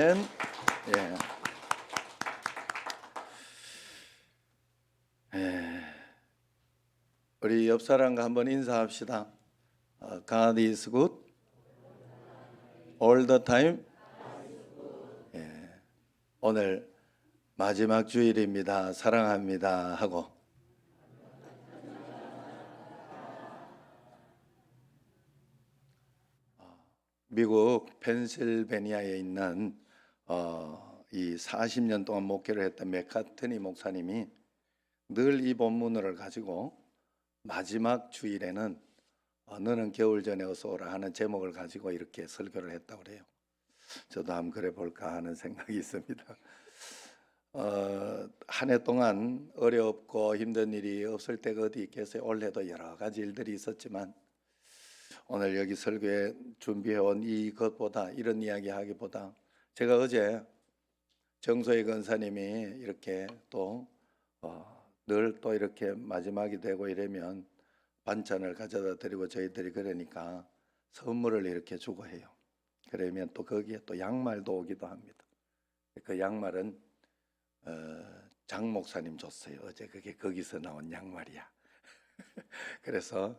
예. 예. 우리 옆 사람과 한번 인사합시다. God is good all the time. 예. 오늘 마지막 주일입니다. 사랑합니다 하고 미국 펜실베니아에 있는 이 40년 동안 목회를 했던 맥카트니 목사님이 늘 이 본문을 가지고 마지막 주일에는 너는 겨울 전에 어서 오라 하는 제목을 가지고 이렇게 설교를 했다고 그래요. 저도 한번 그래 볼까 하는 생각이 있습니다. 한 해 동안 어렵고 힘든 일이 없을 때가 어디 있겠어요. 올해도 여러 가지 일들이 있었지만 오늘 여기 설교에 준비해온 이것보다 이런 이야기 하기보다 제가 어제 정소희 권사님이 이렇게 또 늘 또 이렇게 마지막이 되고 이러면 반찬을 가져다 드리고 저희들이 그러니까 선물을 이렇게 주고 해요. 그러면 또 거기에 또 양말도 오기도 합니다. 그 양말은 장 목사님 줬어요. 어제 그게 거기서 나온 양말이야. 그래서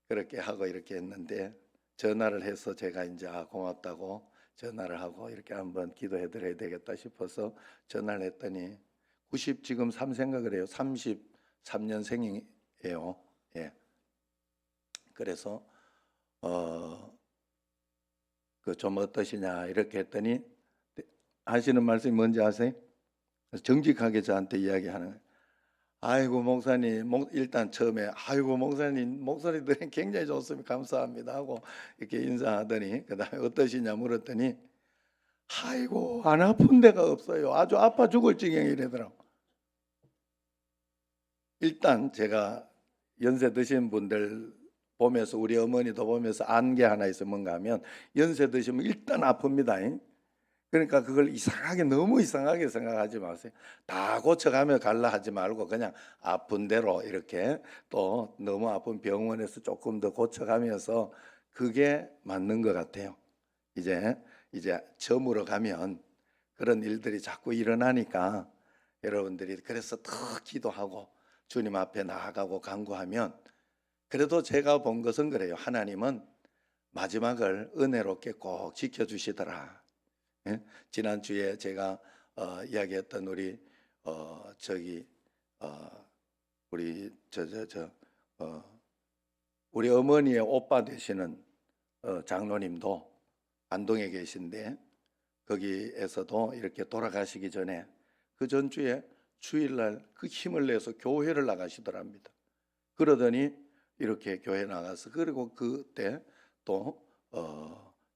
그렇게 하고 이렇게 했는데 전화를 해서 제가 이제 고맙다고 전화를 하고 이렇게 한번 기도해 드려야 되겠다 싶어서 전화를 했더니 지금 3세인가 그래요. 33년생이에요. 예. 그래서 그 좀 어떠시냐 이렇게 했더니 하시는 말씀이 뭔지 아세요? 정직하게 저한테 이야기하는 거예요. 아이고 목사님, 일단 처음에 아이고 목사님 목소리들이 굉장히 좋습니다. 감사합니다 하고 이렇게 인사하더니 그다음에 어떠시냐 물었더니 아이고 안 아픈 데가 없어요. 아주 아파 죽을 지경이래더라고. 일단 제가 연세 드신 분들 보면서 우리 어머니도 보면서 안 게 하나 있으면 뭔가 하면 연세 드시면 일단 아픕니다. 그러니까 그걸 이상하게 너무 이상하게 생각하지 마세요. 다 고쳐가며 갈라 하지 말고 그냥 아픈 대로 이렇게 또 너무 아픈 병원에서 조금 더 고쳐가면서 그게 맞는 것 같아요. 이제 저물어 가면 그런 일들이 자꾸 일어나니까 여러분들이 그래서 더 기도하고 주님 앞에 나아가고 간구하면 그래도 제가 본 것은 그래요. 하나님은 마지막을 은혜롭게 꼭 지켜주시더라. 예? 지난주에 제가 이야기했던 우리 우리 우리 어머니의 오빠 되시는 장로님도 안동에 계신데 거기에서도 이렇게 돌아가시기 전에 그 전주에 주일날 그 힘을 내서 교회를 나가시더랍니다. 그러더니 이렇게 교회 나가서 그리고 그때 또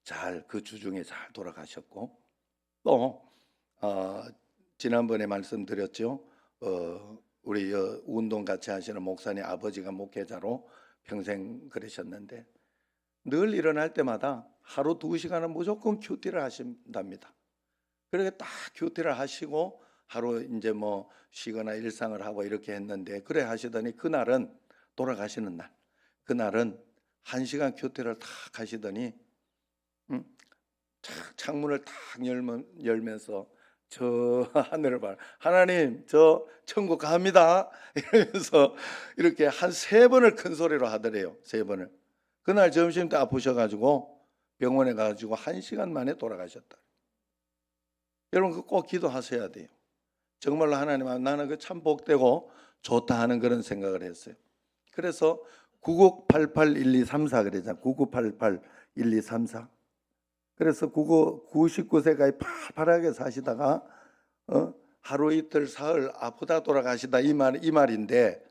잘 그 주중에 잘 돌아가셨고 또 지난번에 말씀드렸죠. 우리 운동 같이 하시는 목사님 아버지가 목회자로 평생 그러셨는데 늘 일어날 때마다 하루 2시간은 무조건 큐티를 하신답니다. 그렇게 딱 큐티를 하시고 하루 이제 뭐 쉬거나 일상을 하고 이렇게 했는데 그래 하시더니 그날은 돌아가시는 날 그날은 1시간 큐티를 탁 하시더니 창문을 탁 열면서 저 하늘을 봐 하나님 저 천국 갑니다 이러면서 이렇게 한 3번을 큰 소리로 하더래요. 3번을. 그날 점심 때 아프셔가지고 병원에 가지고 1시간 만에 돌아가셨다. 여러분 꼭 기도하셔야 돼요. 정말로 하나님 나는 그 참 복되고 좋다 하는 그런 생각을 했어요. 그래서 99881234 그러잖아요. 99881234. 그래서 99세까지 팔팔하게 사시다가 하루 이틀 사흘 아프다 돌아가시다 이 말인데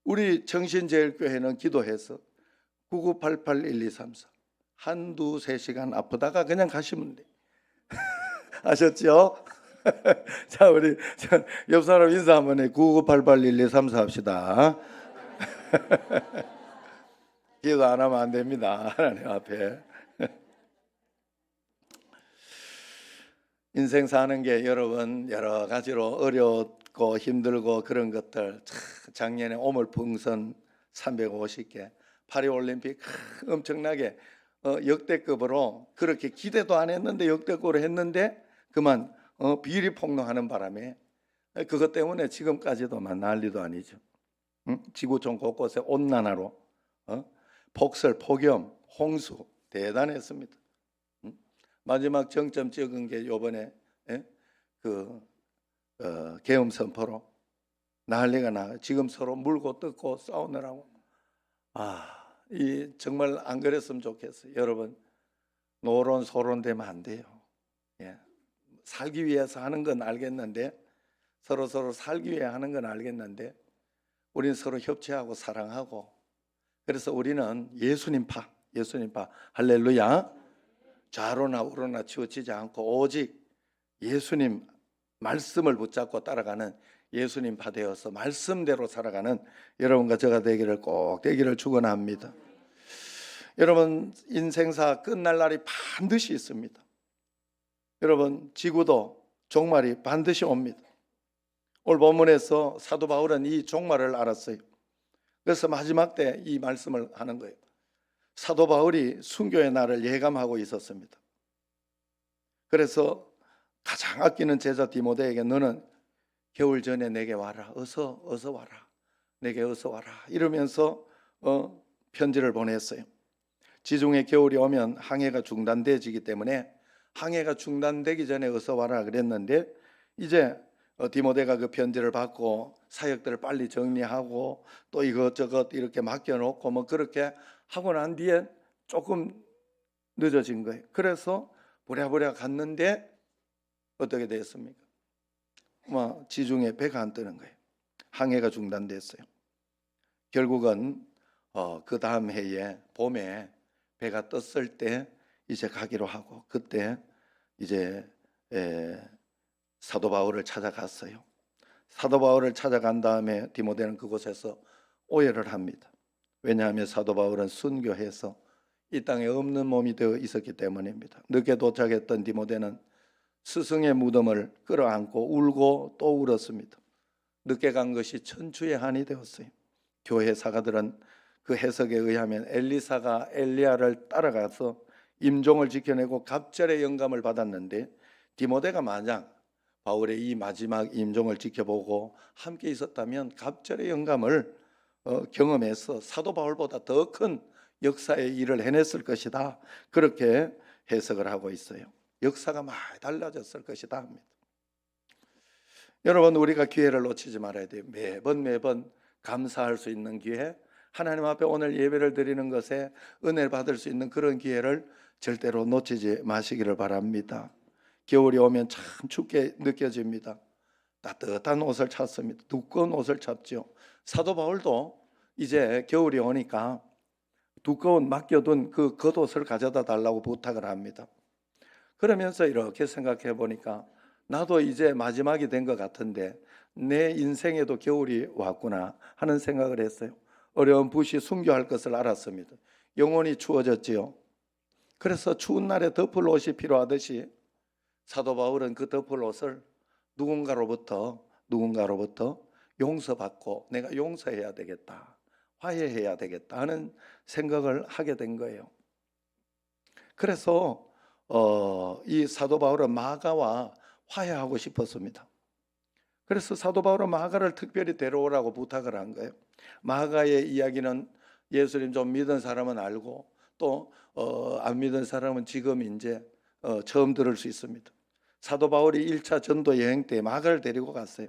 우리 정신제일교회는 기도해서 99881234 한두 세 시간 아프다가 그냥 가시면 돼. 아셨죠? 자 우리 옆 사람 인사 한번 해. 99881234 합시다. 기도 안 하면 안 됩니다. 하나님 앞에. 인생 사는 게 여러분 여러 가지로 어렵고 힘들고 그런 것들 작년에 오물풍선 350개 파리올림픽 엄청나게 역대급으로 그렇게 기대도 안 했는데 역대급으로 했는데 그만 비리 폭로하는 바람에 그것 때문에 지금까지도 막 난리도 아니죠. 응? 지구촌 곳곳에 온난화로 폭설, 폭염, 홍수 대단했습니다. 응? 마지막 정점 찍은 게 요번에 그 계엄 선포로 난리가 나. 지금 서로 물고 뜯고 싸우느라고. 이 정말 안 그랬으면 좋겠어요. 여러분, 노론 소론 되면 안 돼요. 예. 살기 위해서 하는 건 알겠는데 서로 살기 위해 하는 건 알겠는데 우리는 서로 협치하고 사랑하고 그래서 우리는 예수님파 할렐루야. 좌로나 우로나 치우치지 않고 오직 예수님 말씀을 붙잡고 따라가는 예수님파 되어서 말씀대로 살아가는 여러분과 저가 되기를 꼭 되기를 축원합니다. 여러분 인생사 끝날 날이 반드시 있습니다. 여러분 지구도 종말이 반드시 옵니다. 오늘 본문에서 사도 바울은 이 종말을 알았어요. 그래서 마지막 때 이 말씀을 하는 거예요. 사도 바울이 순교의 날을 예감하고 있었습니다. 그래서 가장 아끼는 제자 디모데에게 너는 겨울 전에 내게 와라. 어서 와라. 내게 어서 와라. 이러면서 편지를 보냈어요. 지중해 겨울이 오면 항해가 중단되지기 때문에 항해가 중단되기 전에 어서 와라 그랬는데 이제 디모데가 그 편지를 받고 사역들을 빨리 정리하고 또 이것저것 이렇게 맡겨놓고 뭐 그렇게 하고 난 뒤에 조금 늦어진 거예요. 그래서 부랴부랴 갔는데 어떻게 됐습니까? 지중해 배가 안 뜨는 거예요. 항해가 중단됐어요. 결국은 그 다음 해에 봄에 배가 떴을 때 이제 가기로 하고 그때 이제 사도 바울을 찾아갔어요. 사도 바울을 찾아간 다음에 디모데는 그곳에서 오해를 합니다. 왜냐하면 사도 바울은 순교해서 이 땅에 없는 몸이 되어 있었기 때문입니다. 늦게 도착했던 디모데는 스승의 무덤을 끌어안고 울고 또 울었습니다. 늦게 간 것이 천추의 한이 되었어요. 교회 사가들은 그 해석에 의하면 엘리사가 엘리야를 따라가서 임종을 지켜내고 갑절의 영감을 받았는데 디모데가 만약 바울의 이 마지막 임종을 지켜보고 함께 있었다면 갑절의 영감을 경험해서 사도 바울보다 더 큰 역사의 일을 해냈을 것이다. 그렇게 해석을 하고 있어요. 역사가 많이 달라졌을 것이다 합니다. 여러분 우리가 기회를 놓치지 말아야 돼요. 매번 감사할 수 있는 기회, 하나님 앞에 오늘 예배를 드리는 것에 은혜를 받을 수 있는 그런 기회를 절대로 놓치지 마시기를 바랍니다. 겨울이 오면 참 춥게 느껴집니다. 따뜻한 옷을 찾습니다. 두꺼운 옷을 찾죠. 사도 바울도 이제 겨울이 오니까 두꺼운 맡겨둔 그 겉옷을 가져다 달라고 부탁을 합니다. 그러면서 이렇게 생각해 보니까 나도 이제 마지막이 된 것 같은데 내 인생에도 겨울이 왔구나 하는 생각을 했어요. 어려운 붓이 순교할 것을 알았습니다. 영혼이 추워졌지요. 그래서 추운 날에 덮을 옷이 필요하듯이 사도 바울은 그 덮을 옷을 누군가로부터 용서받고 내가 용서해야 되겠다, 화해해야 되겠다 하는 생각을 하게 된 거예요. 그래서 이 사도 바울은 마가와 화해하고 싶었습니다. 그래서 사도 바울은 마가를 특별히 데려오라고 부탁을 한 거예요. 마가의 이야기는 예수님 좀 믿은 사람은 알고 또 안 믿은 사람은 지금 이제 처음 들을 수 있습니다. 사도 바울이 1차 전도 여행 때 마가를 데리고 갔어요.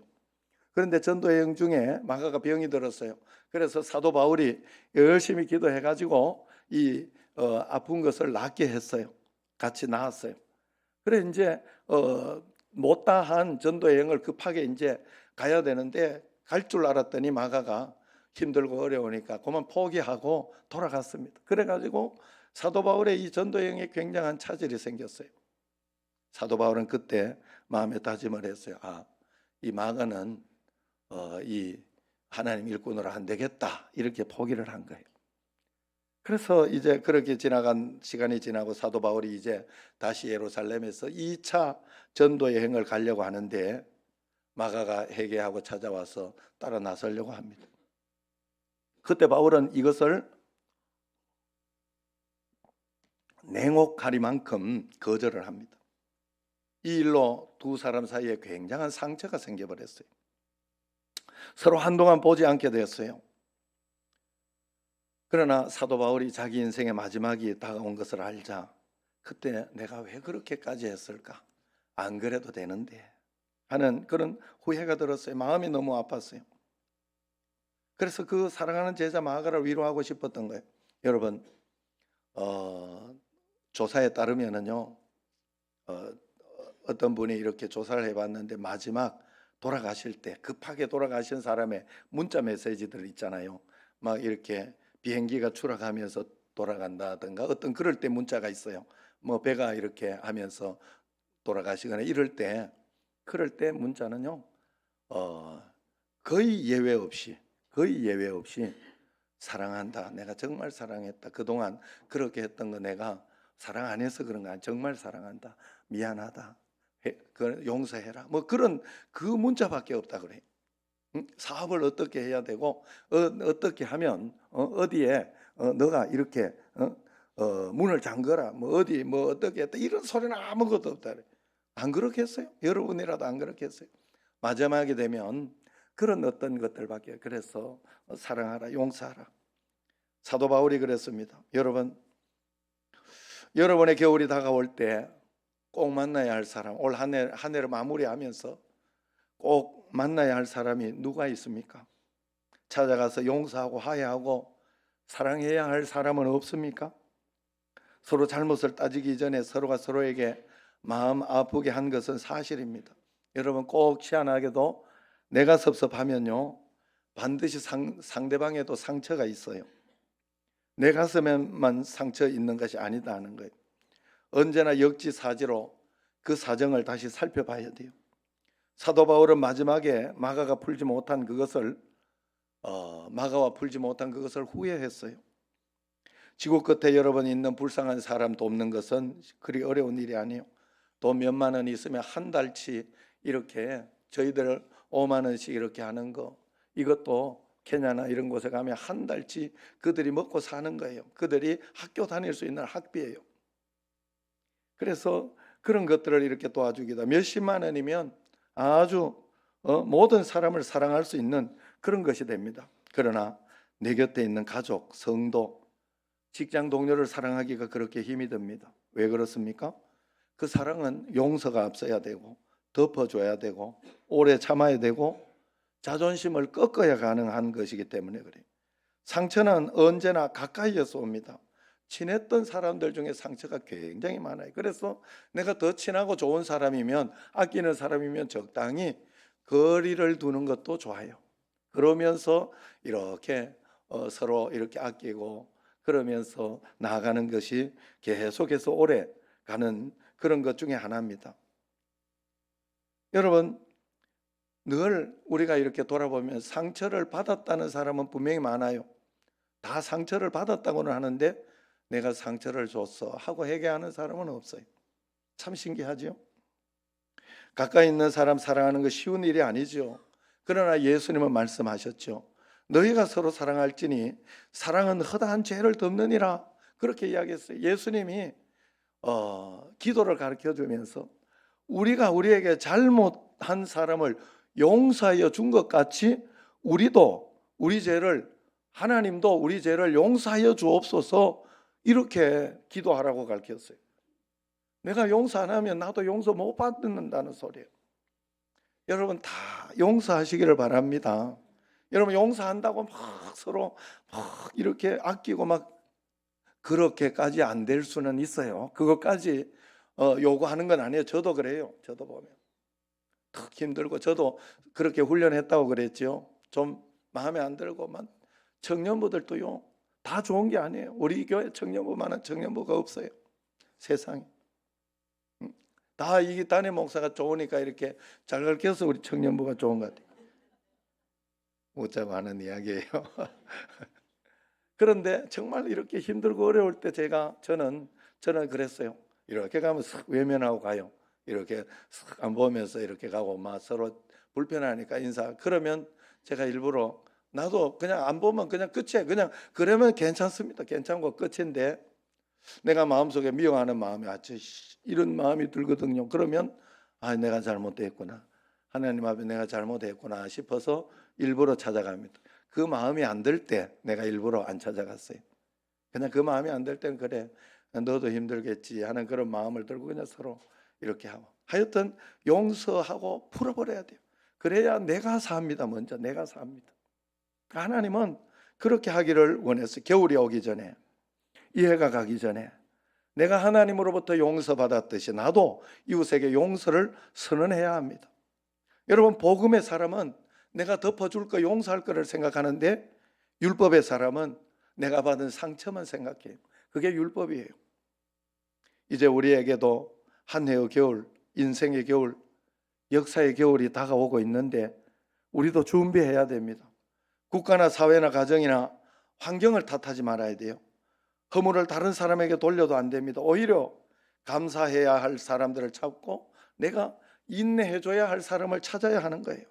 그런데 전도 여행 중에 마가가 병이 들었어요. 그래서 사도 바울이 열심히 기도해가지고 이 아픈 것을 낫게 했어요. 같이 나았어요. 그래 이제 못다한 전도 여행을 급하게 이제 가야 되는데 갈 줄 알았더니 마가가 힘들고 어려우니까 그만 포기하고 돌아갔습니다. 그래가지고 사도 바울의 이 전도 여행에 굉장한 차질이 생겼어요. 사도 바울은 그때 마음에 다짐을 했어요. 이 마가는 이 하나님 일꾼으로 안 되겠다 이렇게 포기를 한 거예요. 그래서 이제 그렇게 지나간 시간이 지나고 사도 바울이 이제 다시 예루살렘에서 2차 전도 여행을 가려고 하는데 마가가 회개하고 찾아와서 따라 나서려고 합니다. 그때 바울은 이것을 냉혹하리만큼 거절을 합니다. 이 일로 두 사람 사이에 굉장한 상처가 생겨버렸어요. 서로 한동안 보지 않게 되었어요. 그러나 사도 바울이 자기 인생의 마지막이 다가온 것을 알자 그때 내가 왜 그렇게까지 했을까? 안 그래도 되는데 하는 그런 후회가 들었어요. 마음이 너무 아팠어요. 그래서 그 사랑하는 제자 마가를 위로하고 싶었던 거예요. 여러분, 조사에 따르면은요, 어떤 분이 이렇게 조사를 해봤는데 마지막 돌아가실 때 급하게 돌아가신 사람의 문자 메시지들 있잖아요. 막 이렇게 비행기가 추락하면서 돌아간다든가 어떤 그럴 때 문자가 있어요. 뭐 배가 이렇게 하면서 돌아가시거나 이럴 때 그럴 때 문자는요, 거의 예외 없이 사랑한다. 내가 정말 사랑했다. 그동안 그렇게 했던 거 내가 사랑 안 해서 그런 거 아니야. 정말 사랑한다. 미안하다. 용서해라. 뭐 그런 그 문자밖에 없다 그래. 사업을 어떻게 해야 되고 어떻게 하면 어디에 너가 이렇게 문을 잠그라. 뭐 어디 뭐 어떻게 했다. 이런 소리는 아무것도 없다 그래. 안 그렇겠어요? 여러분이라도 안 그렇겠어요? 마지막에 되면 그런 어떤 것들밖에. 그래서 사랑하라, 용서하라. 사도 바울이 그랬습니다. 여러분, 여러분의 겨울이 다가올 때 꼭 만나야 할 사람, 올 한 해를 마무리하면서 꼭 만나야 할 사람이 누가 있습니까? 찾아가서 용서하고 화해하고 사랑해야 할 사람은 없습니까? 서로 잘못을 따지기 전에 서로가 서로에게 마음 아프게 한 것은 사실입니다. 여러분, 꼭 희한하게도 내가 섭섭하면요 반드시 상대방에도 상처가 있어요. 내 가슴에만 상처 있는 것이 아니다 하는 거예요. 언제나 역지사지로 그 사정을 다시 살펴봐야 돼요. 사도 바울은 마지막에 마가와 풀지 못한 그것을 후회했어요. 지구 끝에 여러분 있는 불쌍한 사람 돕는 것은 그리 어려운 일이 아니에요. 돈 몇만 원 있으면 한 달치 이렇게 저희들 5만 원씩 이렇게 하는 거, 이것도 케냐나 이런 곳에 가면 한 달치 그들이 먹고 사는 거예요. 그들이 학교 다닐 수 있는 학비예요. 그래서 그런 것들을 이렇게 도와주기도, 몇십만 원이면 아주 모든 사람을 사랑할 수 있는 그런 것이 됩니다. 그러나 내 곁에 있는 가족, 성도, 직장 동료를 사랑하기가 그렇게 힘이 듭니다. 왜 그렇습니까? 그 사랑은 용서가 앞서야 되고 덮어줘야 되고 오래 참아야 되고 자존심을 꺾어야 가능한 것이기 때문에 그래요. 상처는 언제나 가까이에서 옵니다. 친했던 사람들 중에 상처가 굉장히 많아요. 그래서 내가 더 친하고 좋은 사람이면, 아끼는 사람이면 적당히 거리를 두는 것도 좋아요. 그러면서 이렇게 서로 이렇게 아끼고 그러면서 나아가는 것이 계속해서 오래 가는 그런 것 중에 하나입니다. 여러분, 늘 우리가 이렇게 돌아보면 상처를 받았다는 사람은 분명히 많아요. 다 상처를 받았다고는 하는데 내가 상처를 줬어 하고 회개하는 사람은 없어요. 참 신기하죠? 가까이 있는 사람 사랑하는 거 쉬운 일이 아니죠. 그러나 예수님은 말씀하셨죠. 너희가 서로 사랑할지니 사랑은 허다한 죄를 덮느니라. 그렇게 이야기했어요. 예수님이 기도를 가르쳐 주면서 우리가 우리에게 잘못한 사람을 용서하여 준 것 같이 우리도 우리 죄를, 하나님도 우리 죄를 용서하여 주옵소서, 이렇게 기도하라고 가르쳤어요. 내가 용서 안 하면 나도 용서 못 받는다는 소리예요. 여러분 다 용서하시기를 바랍니다. 여러분 용서한다고 막 서로 막 이렇게 아끼고 막 그렇게까지 안 될 수는 있어요. 그것까지 요구하는 건 아니에요. 저도 그래요. 저도 보면 더 힘들고 저도 그렇게 훈련했다고 그랬죠. 좀 마음에 안 들고만. 청년부들도요 다 좋은 게 아니에요. 우리 교회 청년부만한 청년부가 없어요. 세상에. 다 이 단임 목사가 좋으니까 이렇게 잘 가르쳐서 우리 청년부가 좋은 것 같아요. 웃자고 하는 이야기예요. 그런데 정말 이렇게 힘들고 어려울 때 저는 그랬어요. 이렇게 가면 싹 외면하고 가요. 이렇게 싹 안 보면서 이렇게 가고 막 서로 불편하니까 인사. 그러면 제가 일부러 나도 그냥 안 보면 그냥 끝이에요. 그냥 그러면 괜찮습니다. 괜찮고 끝인데 내가 마음속에 미워하는 마음이 이런 마음이 들거든요. 그러면 내가 잘못됐구나. 하나님 앞에 내가 잘못했구나 싶어서 일부러 찾아갑니다. 그 마음이 안 들 때 내가 일부러 안 찾아갔어요. 그냥 그 마음이 안 될 때는 그래 너도 힘들겠지 하는 그런 마음을 들고 그냥 서로 이렇게 하고 하여튼 용서하고 풀어버려야 돼요. 그래야 내가 삽니다. 먼저 내가 삽니다. 하나님은 그렇게 하기를 원했어요. 겨울이 오기 전에, 이해가 가기 전에 내가 하나님으로부터 용서받았듯이 나도 이웃에게 용서를 선언해야 합니다. 여러분, 복음의 사람은 내가 덮어줄 거 용서할 거를 생각하는데 율법의 사람은 내가 받은 상처만 생각해요. 그게 율법이에요. 이제 우리에게도 한 해의 겨울, 인생의 겨울, 역사의 겨울이 다가오고 있는데 우리도 준비해야 됩니다. 국가나 사회나 가정이나 환경을 탓하지 말아야 돼요. 허물을 다른 사람에게 돌려도 안 됩니다. 오히려 감사해야 할 사람들을 찾고 내가 인내해줘야 할 사람을 찾아야 하는 거예요.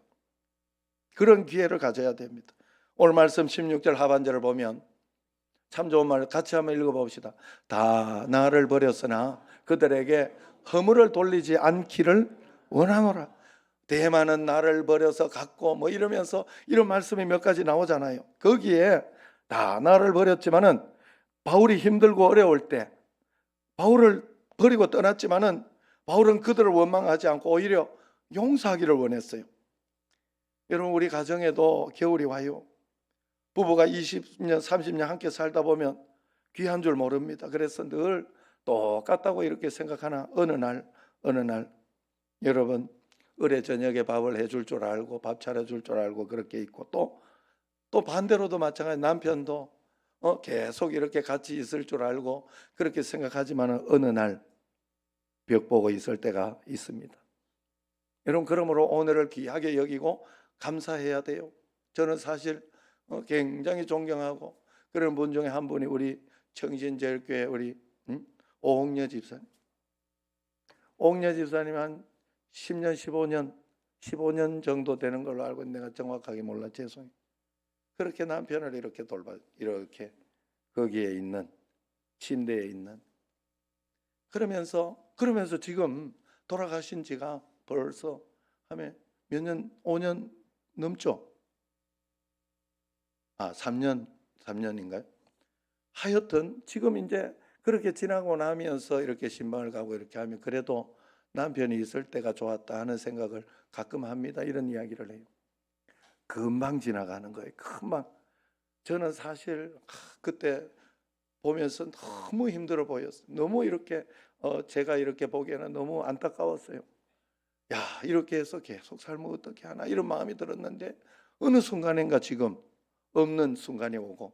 그런 기회를 가져야 됩니다. 오늘 말씀 16절 하반절을 보면 참 좋은 말 같이 한번 읽어봅시다. 다 나를 버렸으나 그들에게 허물을 돌리지 않기를 원하노라. 대만은 나를 버려서 갔고 뭐 이러면서 이런 말씀이 몇 가지 나오잖아요. 거기에 다 나를 버렸지만은 바울이 힘들고 어려울 때 바울을 버리고 떠났지만은 바울은 그들을 원망하지 않고 오히려 용서하기를 원했어요. 여러분, 우리 가정에도 겨울이 와요. 부부가 20년 30년 함께 살다 보면 귀한 줄 모릅니다. 그래서 늘 똑같다고 이렇게 생각하나 어느 날 여러분 어뢰 저녁에 밥을 해줄 줄 알고 밥 차려줄 줄 알고 그렇게 있고 또 반대로도 마찬가지 남편도 계속 이렇게 같이 있을 줄 알고 그렇게 생각하지만 어느 날 벽 보고 있을 때가 있습니다. 여러분, 그러므로 오늘을 귀하게 여기고 감사해야 돼요. 저는 사실 굉장히 존경하고 그런 분 중에 한 분이 우리 청신제일교회 우리 오홍여 집사님. 오홍여 집사님 한 10년 15년 정도 되는 걸로 알고 있는데 내가 정확하게 몰라 죄송해요. 그렇게 남편을 이렇게 이렇게 거기에 있는 침대에 있는 그러면서 지금 돌아가신 지가 벌써 하면 몇 년, 5년 넘죠? 3년인가요? 하여튼 지금 이제 그렇게 지나고 나면서 이렇게 신방을 가고 이렇게 하면 그래도 남편이 있을 때가 좋았다 하는 생각을 가끔 합니다. 이런 이야기를 해요. 금방 지나가는 거예요. 금방. 저는 사실 그때 보면서 너무 힘들어 보였어요. 너무 이렇게 제가 이렇게 보기에는 너무 안타까웠어요. 야, 이렇게 해서 계속 살면 어떻게 하나 이런 마음이 들었는데 어느 순간인가 지금 없는 순간이 오고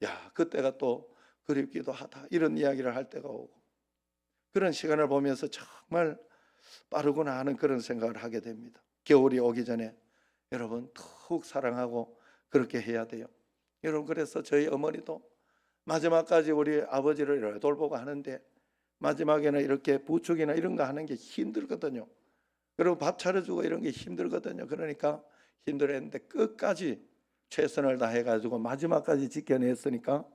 야, 그때가 또 그립기도 하다 이런 이야기를 할 때가 오고 그런 시간을 보면서 정말 빠르구나 하는 그런 생각을 하게 됩니다. 겨울이 오기 전에 여러분 더욱 사랑하고 그렇게 해야 돼요. 여러분, 그래서 저희 어머니도 마지막까지 우리 아버지를 돌보고 하는데 마지막에는 이렇게 부축이나 이런 거 하는 게 힘들거든요. 그리고 밥 차려주고 이런 게 힘들거든요. 그러니까 힘들었는데 끝까지 최선을 다해가지고 마지막까지 지켜냈으니까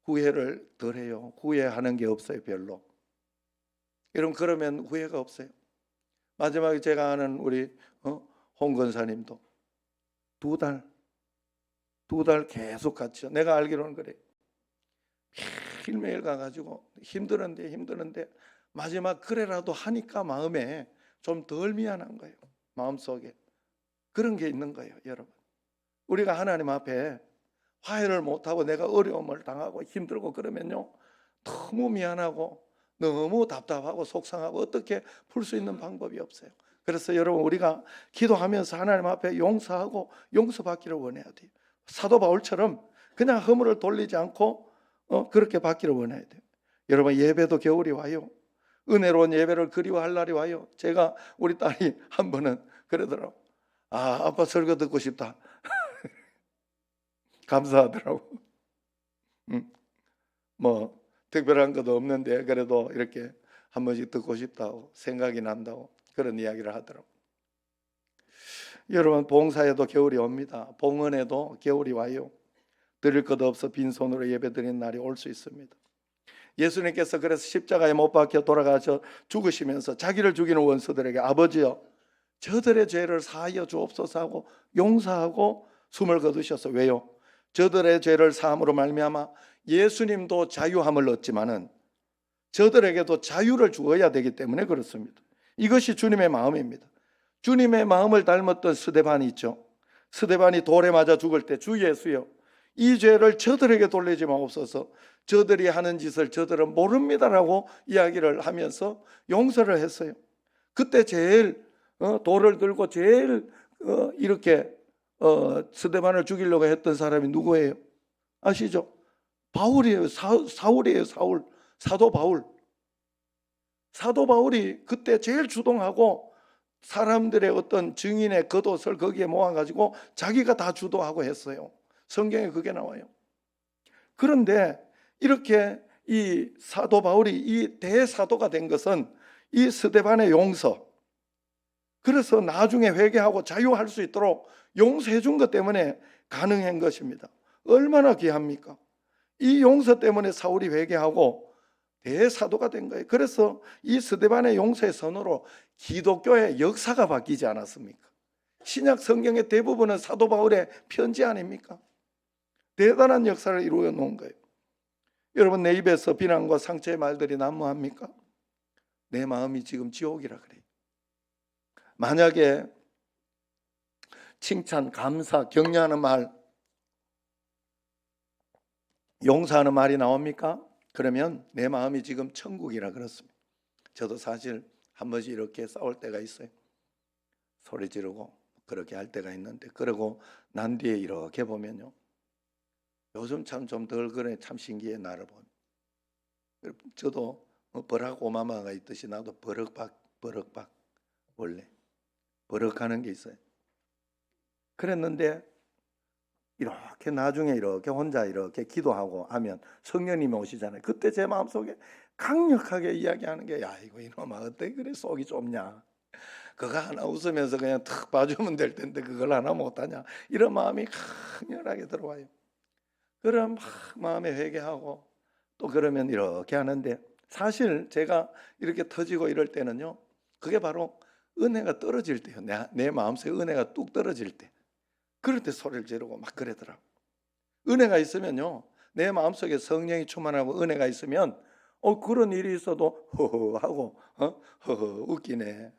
후회를 덜 해요. 후회하는 게 없어요. 별로. 여러분, 그러면 후회가 없어요. 마지막에 제가 아는 우리 홍 권사님도 두 달 계속 같이요. 내가 알기로는 그래. 매일매일 가가지고 힘드는데 마지막 그래라도 하니까 마음에 좀 덜 미안한 거예요. 마음속에 그런 게 있는 거예요. 여러분, 우리가 하나님 앞에 화해를 못하고 내가 어려움을 당하고 힘들고 그러면요 너무 미안하고 너무 답답하고 속상하고 어떻게 풀 수 있는 방법이 없어요. 그래서 여러분, 우리가 기도하면서 하나님 앞에 용서하고 용서받기를 원해야 돼요. 사도 바울처럼 그냥 허물을 돌리지 않고 그렇게 받기를 원해야 돼요. 여러분, 예배도 겨울이 와요. 은혜로운 예배를 그리워할 날이 와요. 제가 우리 딸이 한 번은 그러더라고. 아빠 설교 듣고 싶다. 감사하더라고. 뭐 특별한 것도 없는데 그래도 이렇게 한 번씩 듣고 싶다고 생각이 난다고 그런 이야기를 하더라고. 여러분, 봉사에도 겨울이 옵니다. 봉헌에도 겨울이 와요. 드릴 것 없어 빈손으로 예배 드리는 날이 올 수 있습니다. 예수님께서 그래서 십자가에 못 박혀 돌아가셔 죽으시면서 자기를 죽이는 원수들에게 아버지여 저들의 죄를 사하여 주옵소서 하고 용서하고 숨을 거두셔서 왜요? 저들의 죄를 사함으로 말미암아 예수님도 자유함을 얻지만은 저들에게도 자유를 주어야 되기 때문에 그렇습니다. 이것이 주님의 마음입니다. 주님의 마음을 닮았던 스데반이 있죠. 스데반이 돌에 맞아 죽을 때 주 예수여 이 죄를 저들에게 돌리지 마옵소서. 저들이 하는 짓을 저들은 모릅니다라고 이야기를 하면서 용서를 했어요. 그때 제일 돌을 들고 제일 이렇게 스데반을 죽이려고 했던 사람이 누구예요? 아시죠? 바울이에요. 사울이에요. 사도 바울. 사도 바울이 그때 제일 주동하고 사람들의 어떤 증인의 겉옷을 거기에 모아가지고 자기가 다 주도하고 했어요. 성경에 그게 나와요. 그런데 이렇게 이 사도 바울이 이 대사도가 된 것은 이 스데반의 용서, 그래서 나중에 회개하고 자유할 수 있도록 용서해 준 것 때문에 가능한 것입니다. 얼마나 귀합니까? 이 용서 때문에 사울이 회개하고 대사도가 된 거예요. 그래서 이 스데반의 용서의 선으로 기독교의 역사가 바뀌지 않았습니까? 신약 성경의 대부분은 사도 바울의 편지 아닙니까? 대단한 역사를 이루어 놓은 거예요. 여러분, 내 입에서 비난과 상처의 말들이 난무합니까? 내 마음이 지금 지옥이라 그래요. 만약에 칭찬, 감사, 격려하는 말, 용서하는 말이 나옵니까? 그러면 내 마음이 지금 천국이라 그렇습니다. 저도 사실 한 번씩 이렇게 싸울 때가 있어요. 소리 지르고 그렇게 할 때가 있는데, 그러고 난 뒤에 이렇게 보면요, 요즘 참 좀 덜 그래. 참 신기해. 나를 보면 저도 버락 오마마가 있듯이 나도 버럭박 원래 버럭하는 게 있어요. 그랬는데 이렇게 나중에 이렇게 혼자 이렇게 기도하고 하면 성령님이 오시잖아요. 그때 제 마음속에 강력하게 이야기하는 게, 야 이거 이놈아 어떻게 그래 속이 좁냐, 그거 하나 웃으면서 그냥 탁 봐주면 될 텐데 그걸 하나 못하냐, 이런 마음이 강렬하게 들어와요. 그럼 막 마음에 회개하고 또 그러면 이렇게 하는데, 사실 제가 이렇게 터지고 이럴 때는요, 그게 바로 은혜가 떨어질 때요. 내 마음속에 은혜가 뚝 떨어질 때, 그럴 때 소리를 지르고 막 그러더라고. 은혜가 있으면요, 내 마음속에 성령이 충만하고 은혜가 있으면 그런 일이 있어도 허허 하고 허허 웃기네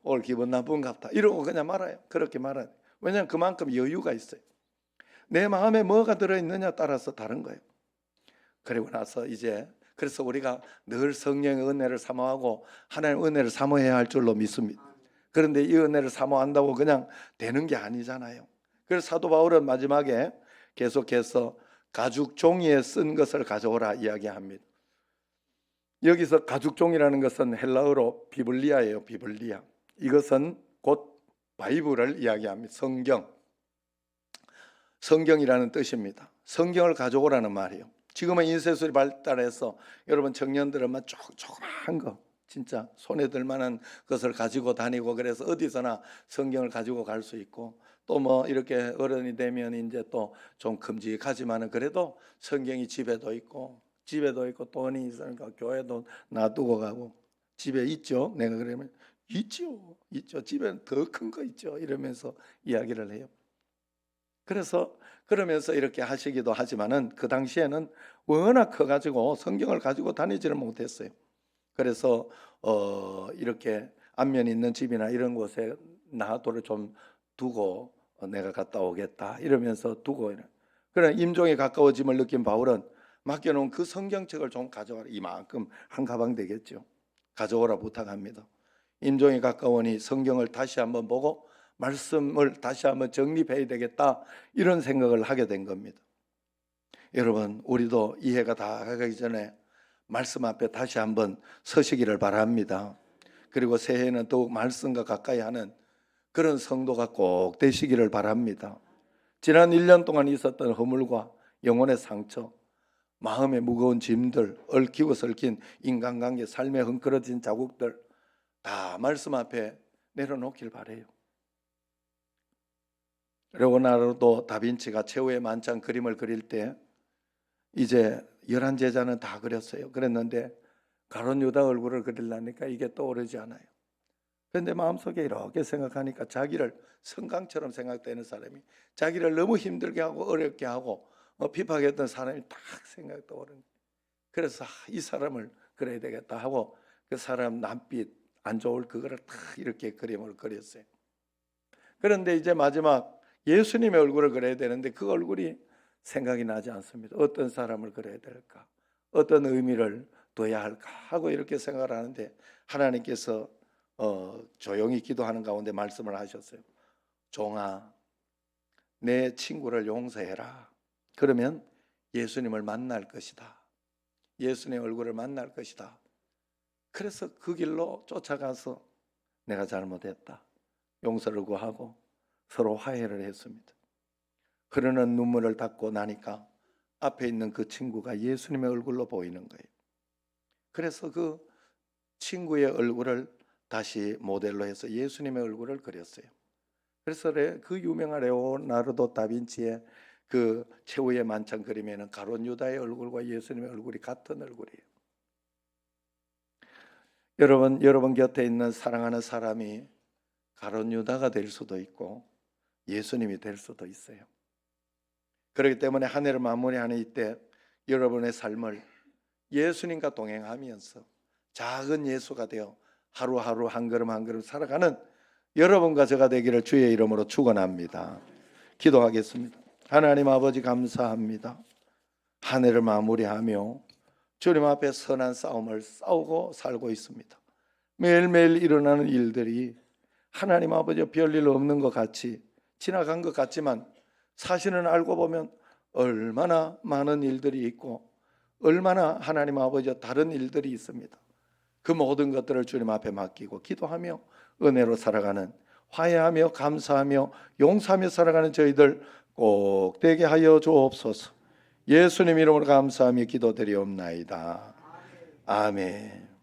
오늘 기분 나쁜갑다 이러고 그냥 말아요. 그렇게 말아요. 왜냐하면 그만큼 여유가 있어요. 내 마음에 뭐가 들어있느냐 따라서 다른 거예요. 그리고 나서 이제 그래서 우리가 늘 성령의 은혜를 사모하고 하나님의 은혜를 사모해야 할 줄로 믿습니다. 그런데 이 은혜를 사모한다고 그냥 되는 게 아니잖아요. 그래서 사도 바울은 마지막에 계속해서 가죽 종이에 쓴 것을 가져오라 이야기합니다. 여기서 가죽 종이라는 것은 헬라어로 비블리아예요. 비블리아. 이것은 곧 바이블을 이야기합니다. 성경이라는 뜻입니다. 성경을 가져오라는 말이에요. 지금은 인쇄술이 발달해서 여러분 청년들은 막 조그마한 거 진짜 손에 들 만한 것을 가지고 다니고, 그래서 어디서나 성경을 가지고 갈 수 있고, 또 뭐 이렇게 어른이 되면 이제 또 좀 큼직하지만은 그래도 성경이 집에도 있고 돈이 있으니까 교회도 놔두고 가고, 집에 있죠. 내가 그러면 있죠. 집에는 더 큰 거 있죠. 이러면서 이야기를 해요. 그래서 그러면서 이렇게 하시기도 하지만은 그 당시에는 워낙 커가지고 성경을 가지고 다니지를 못했어요. 그래서 이렇게 안면 있는 집이나 이런 곳에 나도를 좀 두고 내가 갔다 오겠다 이러면서 두고, 그러나 임종에 가까워짐을 느낀 바울은 맡겨놓은 그 성경책을 좀 가져와라. 이만큼 한 가방 되겠죠. 가져오라 부탁합니다. 임종에 가까우니 성경을 다시 한번 보고 말씀을 다시 한번 정립해야 되겠다, 이런 생각을 하게 된 겁니다. 여러분, 우리도 이해가 다 가기 전에 말씀 앞에 다시 한번 서시기를 바랍니다. 그리고 새해에는 더욱 말씀과 가까이 하는 그런 성도가 꼭 되시기를 바랍니다. 지난 1년 동안 있었던 허물과 영혼의 상처, 마음의 무거운 짐들, 얽히고 설킨 인간관계, 삶에 헝클어진 자국들 다 말씀 앞에 내려놓길 바래요. 레오나르도 다빈치가 최후의 만찬 그림을 그릴 때 이제 열한 제자는 다 그렸어요. 그랬는데 가룟 유다 얼굴을 그리려니까 이게 떠오르지 않아요. 그런데 마음속에 이렇게 생각하니까 자기를 성강처럼 생각되는 사람이 자기를 너무 힘들게 하고 어렵게 하고 핍박했던 사람이 딱 생각 떠오르는 거예요. 그래서 이 사람을 그려야 되겠다 하고 그 사람 남빛 안 좋을 그거를 딱 이렇게 그림을 그렸어요. 그런데 이제 마지막 예수님의 얼굴을 그려야 되는데 그 얼굴이 생각이 나지 않습니다. 어떤 사람을 그려야 될까? 어떤 의미를 둬야 할까? 하고 이렇게 생각을 하는데 하나님께서 조용히 기도하는 가운데 말씀을 하셨어요. 종아, 내 친구를 용서해라. 그러면 예수님을 만날 것이다. 예수님의 얼굴을 만날 것이다. 그래서 그 길로 쫓아가서 내가 잘못했다. 용서를 구하고 서로 화해를 했습니다. 흐르는 눈물을 닦고 나니까 앞에 있는 그 친구가 예수님의 얼굴로 보이는 거예요. 그래서 그 친구의 얼굴을 다시 모델로 해서 예수님의 얼굴을 그렸어요. 그래서 그 유명한 레오나르도 다빈치의 그 최후의 만찬 그림에는 가룟 유다의 얼굴과 예수님의 얼굴이 같은 얼굴이에요. 여러분 곁에 있는 사랑하는 사람이 가룟 유다가 될 수도 있고 예수님이 될 수도 있어요. 그렇기 때문에 한 해를 마무리하는 이때 여러분의 삶을 예수님과 동행하면서 작은 예수가 되어 하루하루 한 걸음 한 걸음 살아가는 여러분과 제가 되기를 주의 이름으로 축원합니다. 기도하겠습니다. 하나님 아버지 감사합니다. 한 해를 마무리하며 주님 앞에 선한 싸움을 싸우고 살고 있습니다. 매일매일 일어나는 일들이 하나님 아버지 별일 없는 것 같이 지나간 것 같지만 사실은 알고 보면 얼마나 많은 일들이 있고 얼마나 하나님 아버지 다른 일들이 있습니다. 그 모든 것들을 주님 앞에 맡기고 기도하며 은혜로 살아가는, 화해하며 감사하며 용서하며 살아가는 저희들 꼭 되게 하여 주옵소서. 예수님 이름으로 감사하며 기도드리옵나이다. 아멘.